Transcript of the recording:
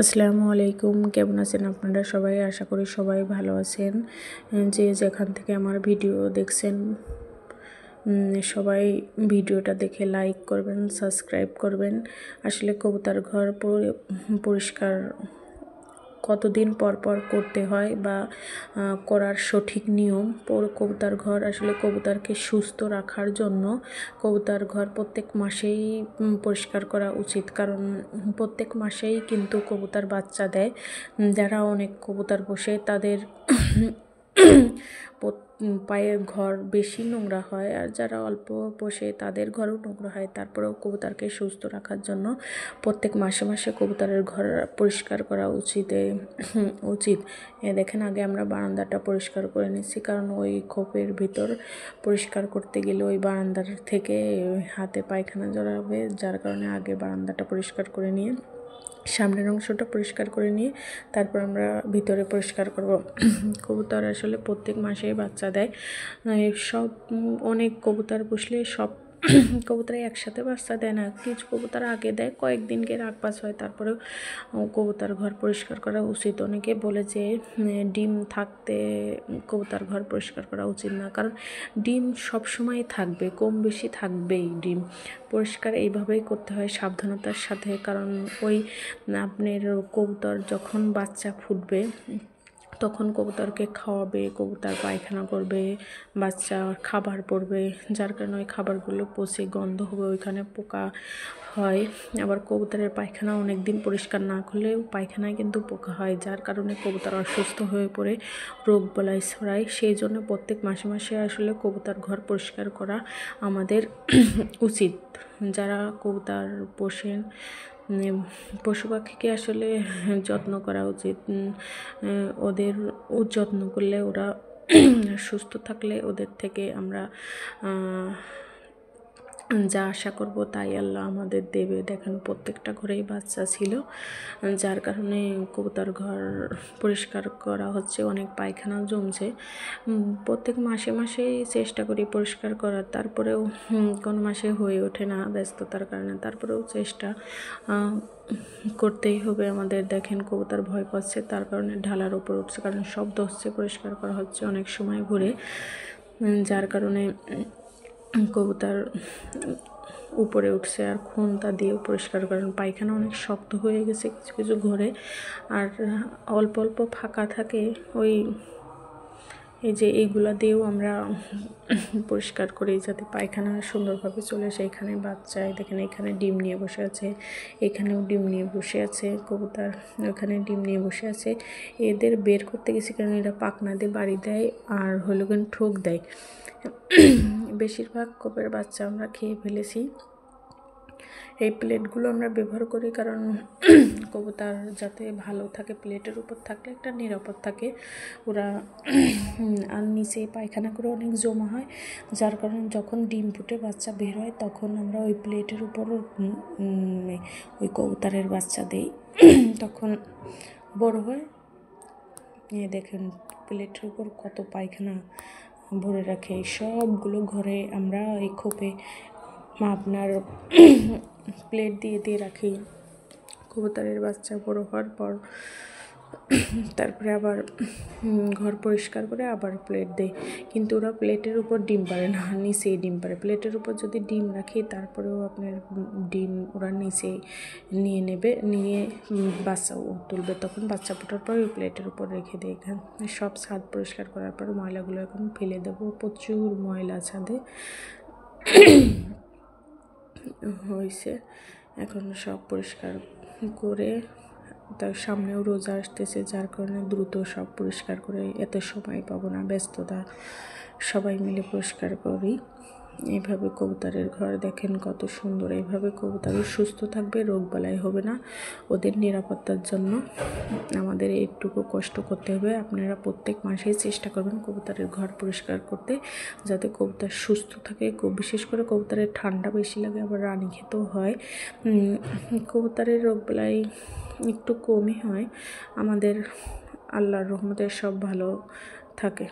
আসসালামু আলাইকুম, কেমন আছেন আপনারা সবাই? আশা করি সবাই ভালো আছেন। যে যেখান থেকে আমার ভিডিও দেখছেন সবাই ভিডিওটা দেখে লাইক করবেন, সাবস্ক্রাইব করবেন। আসলে কবুতর ঘর পরিষ্কার কতদিন পর পর করতে হয় বা করার সঠিক নিয়ম। কবুতর ঘর আসলে কবুতরকে সুস্থ রাখার জন্য কবুতর ঘর প্রত্যেক মাসেই পরিষ্কার করা উচিত, কারণ প্রত্যেক মাসেই কিন্তু কবুতর বাচ্চা দেয়। যারা অনেক কবুতর বসে তাদের পায়ের ঘর বেশি নোংরা হয়, আর যারা অল্প বসে তাদের ঘরও নোংরা হয়। তারপরেও কবুতরকে সুস্থ রাখার জন্য প্রত্যেক মাসে মাসে কবুতরের ঘর পরিষ্কার করা উচিত। দেখেন, আগে আমরা বারান্দাটা পরিষ্কার করে নিচ্ছি, কারণ ওই খোপের ভিতর পরিষ্কার করতে গেলে ওই বারান্দার থেকে হাতে পায়খানা জড়াবে, যার কারণে আগে বারান্দাটা পরিষ্কার করে নিয়ে সামনের অংশটা পরিষ্কার করে নিয়ে তারপর আমরা ভিতরে পরিষ্কার করব। কবুতর আসলে প্রত্যেক মাসে বাচ্চা দেয়। সব অনেক কবুতর পুষলে সব কবুতর একসাথে বাচ্চা দেয় না, কিছু কবুতর আগে দেয়, কয়েকদিনকে রাখবাস হয়, তারপরেও কবুতর ঘর পরিষ্কার করা উচিত। অনেকে বলে যে ডিম থাকতে কবুতর ঘর পরিষ্কার করা উচিত না, কারণ ডিম সবসময় থাকবে, কম বেশি থাকবেই। ডিম পরিষ্কার এইভাবেই করতে হয় সাবধানতার সাথে, কারণ ওই আপনার কবুতর যখন বাচ্চা ফুটবে তখন কবুতরকে খাওয়াবে, কবুতর পায়খানা করবে, বাচ্চা খাবার পড়বে, যার কারণে ওই খাবারগুলো পচে গন্ধ হবে, ওইখানে পোকা হয়। আবার কবুতরের পায়খানা অনেক দিন পরিষ্কার না করলেও পায়খানায় কিন্তু পোকা হয়, যার কারণে কবুতর অসুস্থ হয়ে পড়ে, রোগ বালাই ছড়ায়। সেই জন্য প্রত্যেক মাসে মাসে আসলে কবুতর ঘর পরিষ্কার করা আমাদের উচিত। যারা কবুতর পোষেন, পশু পাখিকে আসলে যত্ন করা উচিত। ওদের যত্ন করলে ওরা সুস্থ থাকলে ওদের থেকে আমরা যা আশা করব তাই আল্লাহ আমাদের দেবে। দেখেন, প্রত্যেকটা ঘরেই বাচ্চা ছিল, যার কারণে কবুতর ঘর পরিষ্কার করা হচ্ছে। অনেক পায়খানা জমছে, প্রত্যেক মাসে মাসেই চেষ্টা করি পরিষ্কার করার, তারপরেও কোন মাসে হয়ে ওঠে না ব্যস্ততার কারণে, তারপরেও চেষ্টা করতেই হবে আমাদের। দেখেন, কবুতর ভয় পাচ্ছে, তার কারণে ঢালার উপর উঠছে, কারণ শব্দ হচ্ছে, পরিষ্কার করা হচ্ছে অনেক সময় ঘুরে, যার কারণে কবুতর উপরে উঠছে। আর খুন্তা দিয়েও পরিষ্কার করেন, পায়খানা অনেক শক্ত হয়ে গেছে কিছু কিছু ঘরে, আর অল্প অল্প ফাঁকা থাকে, এই যে এইগুলা দিয়েও আমরা পরিষ্কার করি, যাতে পায়খানা সুন্দরভাবে চলে আসে। এখানে বাচ্চায় দেখেন, এখানে ডিম নিয়ে বসে আছে, এখানেও ডিম নিয়ে বসে আছে কবুতর, ওখানে ডিম নিয়ে বসে আছে। এদের বের করতে গেছি, কারণ এরা পাখনা দিয়ে বাড়ি দেয় আর হলো কিন্তু ঠোক দেয়। বেশিরভাগ কোপের বাচ্চা আমরা খেয়ে ফেলেছি। এই প্লেটগুলো আমরা ব্যবহার করি, কারণ কবুতর যাতে ভালো থাকে, প্লেটের উপর থাকলে একটা নিরাপদ থাকে। ওরা আর নিচে পায়খানা করে অনেক জমা হয়, যার কারণে যখন ডিম ফুটে বাচ্চা বের হয় তখন আমরা ওই প্লেটের উপর ওই কবুতরের বাচ্চা দেই, তখন বড় হয়। দেখেন, প্লেটের উপর কত পায়খানা ভরে রাখে। সবগুলো ঘরে আমরা এই খোপে আপনার প্লেট দিয়ে দিয়ে রাখি। কবুতরের বাচ্চা বড় হওয়ার পর তারপরে আবার ঘর পরিষ্কার করে আবার প্লেট দেয়, কিন্তু ওরা প্লেটের উপর ডিম পারে না, নিচেই ডিম পারে। প্লেটের উপর যদি ডিম রাখি, তারপরেও আপনার ডিম ওরা নিচে নিয়ে নেবে, নিয়ে বাচ্চাও তুলবে, তখন বাচ্চা ফোটার পর ওই প্লেটের উপর রেখে দেয়। এখানে সব ছাদ পরিষ্কার করার পর ময়লাগুলো এখন ফেলে দেবো, প্রচুর ময়লা ছাদে হয়েছে। এখন সব পরিষ্কার করে, তার সামনেও রোজা আসতেছে, যার কারণে দ্রুত সব পরিষ্কার করে, এত সময় পাবো না, ব্যস্ততা, সবাই মিলে পরিষ্কার করি। এইভাবে কবুতরের ঘর দেখেন কত সুন্দর। এইভাবে কবুতরও সুস্থ থাকবে, রোগবালাই হবে না। ওদের নিরাপত্তার জন্য আমাদের একটুকু কষ্ট করতে হবে। আপনারা প্রত্যেক মাসেই চেষ্টা করবেন কবুতরের ঘর পরিষ্কার করতে, যাতে কবুতর সুস্থ থাকে। বিশেষ করে কবুতরের ঠান্ডা বেশি লাগে, আবার রানী খেতেও হয়। কবুতরের রোগবালাই একটু কমই হয়। আমাদের আল্লাহর রহমতে সব ভালো থাকে।